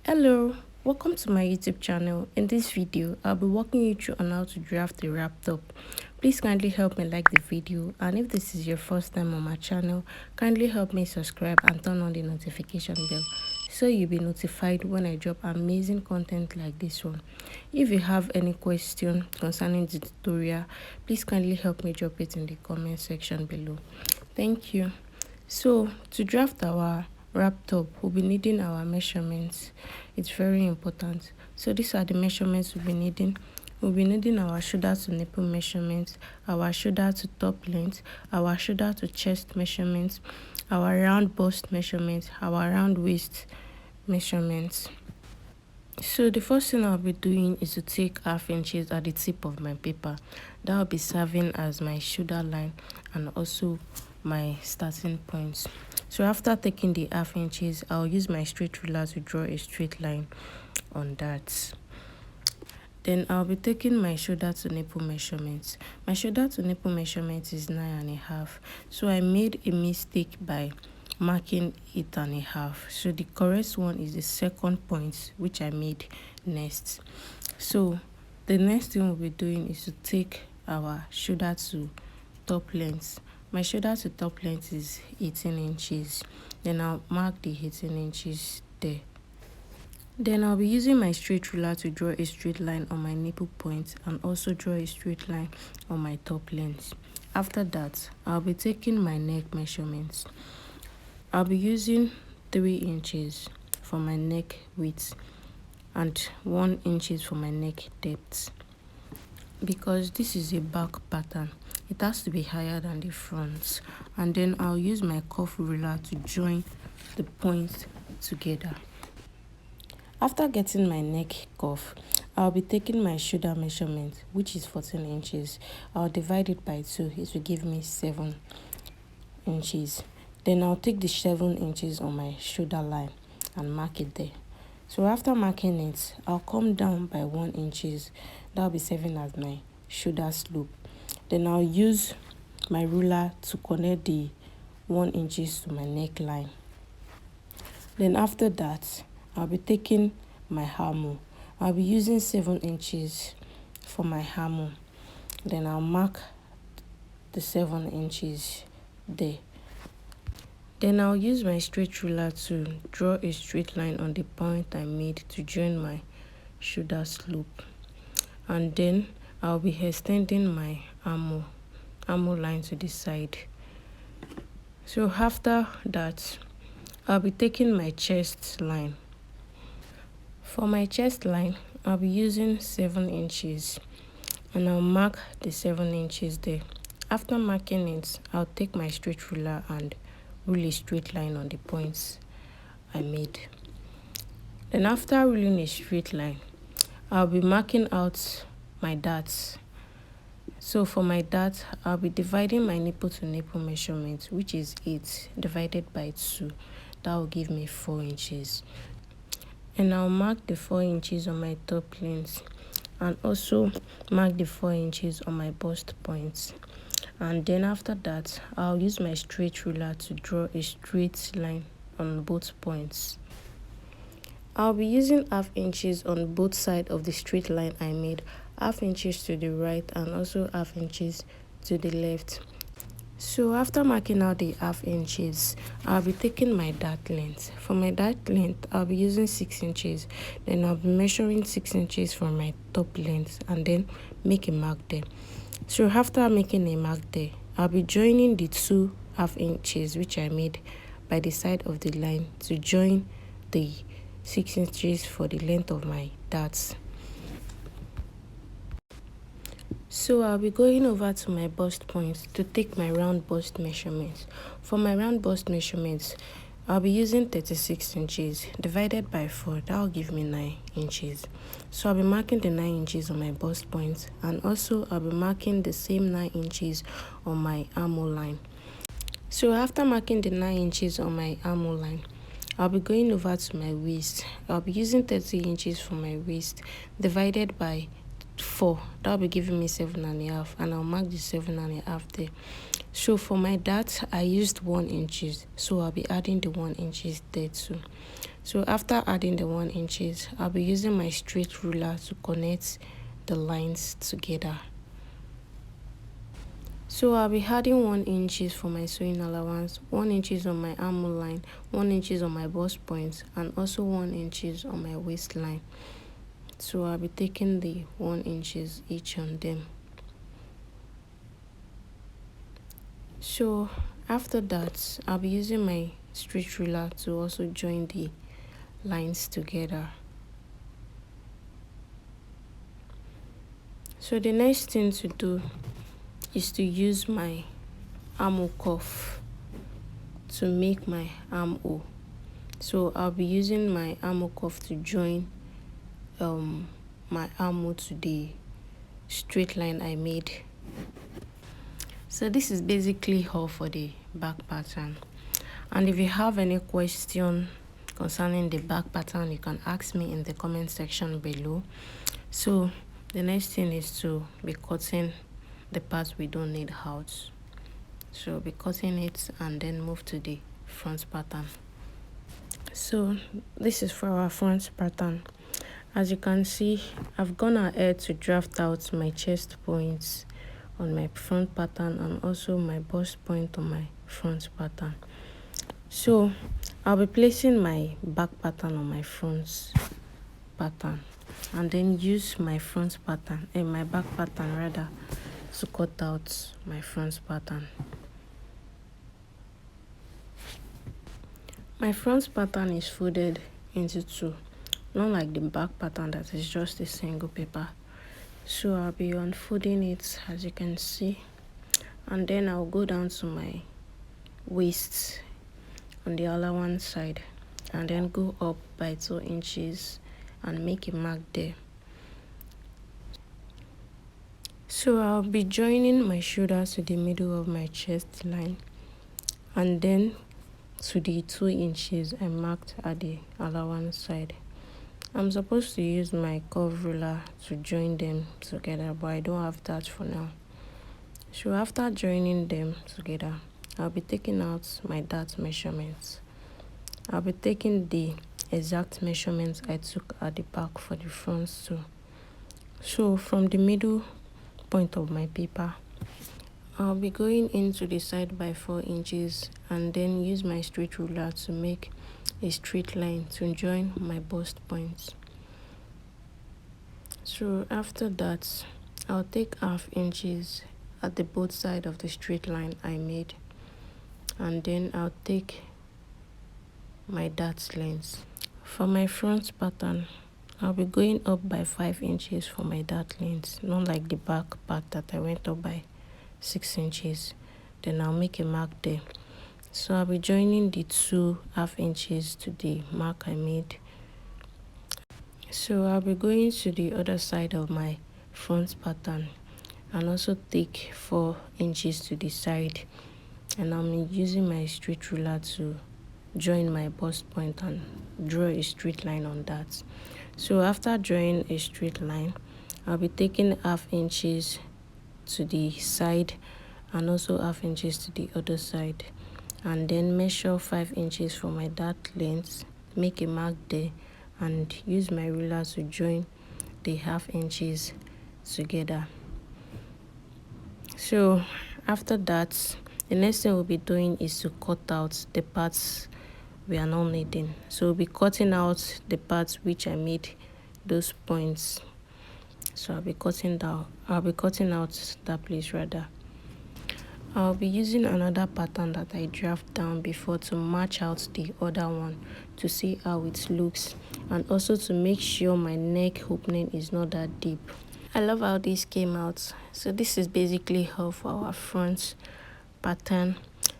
Hello, welcome to my YouTube channel. In this video, I'll be walking you through on how to draft a wrap top. Please kindly help me like the video, and if this is your first time on my channel, kindly help me subscribe and turn on the notification bell so you'll be notified when I drop amazing content like this one. If you have any question concerning the tutorial, please kindly help me drop it in the comment section below. Thank you. So to draft our wrap top, we'll be needing our measurements. It's very important. So these are the measurements we'll be needing. We'll be needing our shoulder to nipple measurements, our shoulder to top length, our shoulder to chest measurements, our round bust measurements, our round waist measurements. So the first thing I'll be doing is to take ½ inches at the tip of my paper. That will be serving as my shoulder line and also my starting points. So after taking the ½ inches, I'll use my straight ruler to draw a straight line on that. Then I'll be taking my shoulder to nipple measurements. My shoulder to nipple measurement is 9.5. So I made a mistake by marking 8.5. So the correct one is the second point, which I made next. So the next thing we'll be doing is to take our shoulder to top length. My shoulder to top length is 18 inches. Then I'll mark the 18 inches there. Then I'll be using my straight ruler to draw a straight line on my nipple point and also draw a straight line on my top length. After that, I'll be taking my neck measurements. I'll be using 3 inches for my neck width and 1 inch for my neck depth. Because this is a back pattern, it has to be higher than the front. And then I'll use my cuff ruler to join the points together. After getting my neck cuff, I'll be taking my shoulder measurement, which is 14 inches. I'll divide it by 2. It will give me 7 inches. Then I'll take the 7 inches on my shoulder line and mark it there. So after marking it, I'll come down by 1 inches. That'll be serving as my shoulder slope. Then I'll use my ruler to connect the 1 inches to my neckline. Then after that, I'll be taking my hammer. I'll be using 7 inches for my hammer. Then I'll mark the 7 inches there. Then I'll use my straight ruler to draw a straight line on the point I made to join my shoulder slope. And then I'll be extending my arm line to the side. So after that, I'll be taking my chest line. For my chest line, I'll be using 7 inches and I'll mark the 7 inches there. After marking it, I'll take my straight ruler and rule a straight line on the points I made. Then after ruling a straight line, I'll be marking out my darts. So for my dart, I'll be dividing my nipple to nipple measurement, which is 8 divided by 2. That will give me 4 inches. And I'll mark the 4 inches on my top length and also mark the 4 inches on my bust points. And then after that, I'll use my straight ruler to draw a straight line on both points. I'll be using ½ inches on both sides of the straight line I made, ½ inches to the right and also ½ inches to the left. So after marking out the ½ inches, I'll be taking my dart length. For my dart length, I'll be using 6 inches. Then I'll be measuring 6 inches from my top length and then make a mark there. So after making a mark there, I'll be joining the 2 ½ inches which I made by the side of the line to join the 6 inches for the length of my darts. So I'll be going over to my bust points to take my round bust measurements. For my round bust measurements, I'll be using 36 inches divided by 4. That will give me 9 inches. So I'll be marking the 9 inches on my bust points and also I'll be marking the same 9 inches on my armhole line. So after marking the 9 inches on my armhole line, I'll be going over to my waist. I'll be using 30 inches for my waist divided by 4. That will be giving me 7.5 and I'll mark the 7.5 there. So for my dart, I used 1 inches, so I'll be adding the 1 inches there too. So after adding the 1 inches, I'll be using my straight ruler to connect the lines together. So I'll be adding 1 inches for my sewing allowance, 1 inches on my armhole line, 1 inches on my bust point, and also 1 inches on my waistline. So I'll be taking the 1 inches each on them. So after that, I'll be using my straight ruler to also join the lines together. So the next thing to do is to use my armhole cuff to make my armhole. So I'll be using my armhole cuff to join my armhole to the straight line I made. So this is basically all for the back pattern. And if you have any question concerning the back pattern, you can ask me in the comment section below. So the next thing is to be cutting the parts we don't need out. So be cutting it and then move to the front pattern. So this is for our front pattern. As you can see, I've gone ahead to draft out my chest points on my front pattern and also my bust point on my front pattern. So I'll be placing my back pattern on my front pattern and then use my front pattern and my back pattern rather to cut out my front pattern. My front pattern is folded into 2, not like the back pattern that is just a single paper. So I'll be unfolding it, as you can see, and then I'll go down to my waist on the allowance side and then go up by 2 inches and make a mark there. So I'll be joining my shoulders to the middle of my chest line and then to the 2 inches I marked at the allowance side. I'm supposed to use my curve ruler to join them together, but I don't have that for now. So after joining them together, I'll be taking out my dart measurements. I'll be taking the exact measurements I took at the back for the front too. So from the middle point of my paper, I'll be going into the side by 4 inches and then use my straight ruler to make a straight line to join my bust points. So after that, I'll take 1/2 inches at the both side of the straight line I made, and then I'll take my dart length. For my front pattern, I'll be going up by 5 inches for my dart length, not like the back part that I went up by 6 inches. Then I'll make a mark there. So I'll be joining the 2 1/2 inches to the mark I made. So I'll be going to the other side of my front pattern and also take 4 inches to the side, and I'm using my straight ruler to join my bust point and draw a straight line on that. So after drawing a straight line, I'll be taking 1/2 inches to the side and also 1/2 inches to the other side, and then measure 5 inches for my dart length, make a mark there, and use my ruler to join the 1/2 inches together. So after that, the next thing we'll be doing is to cut out the parts we are not needing. So we'll be cutting out the parts which I made those points. So I'll be cutting out that place rather. I'll be using another pattern that I draft down before to match out the other one to see how it looks, and also to make sure my neck opening is not that deep. I love how this came out. So this is basically how for our front pattern.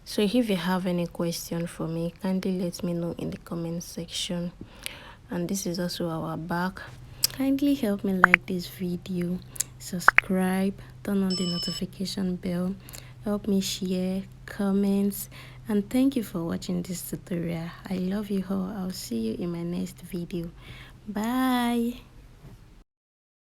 So if you have any question for me, kindly let me know in the comment section. And this is also our back. Kindly help me like this video, subscribe, turn on the notification bell, help me share, comments, and thank you for watching this tutorial. I love you all. I'll see you in my next video. Bye.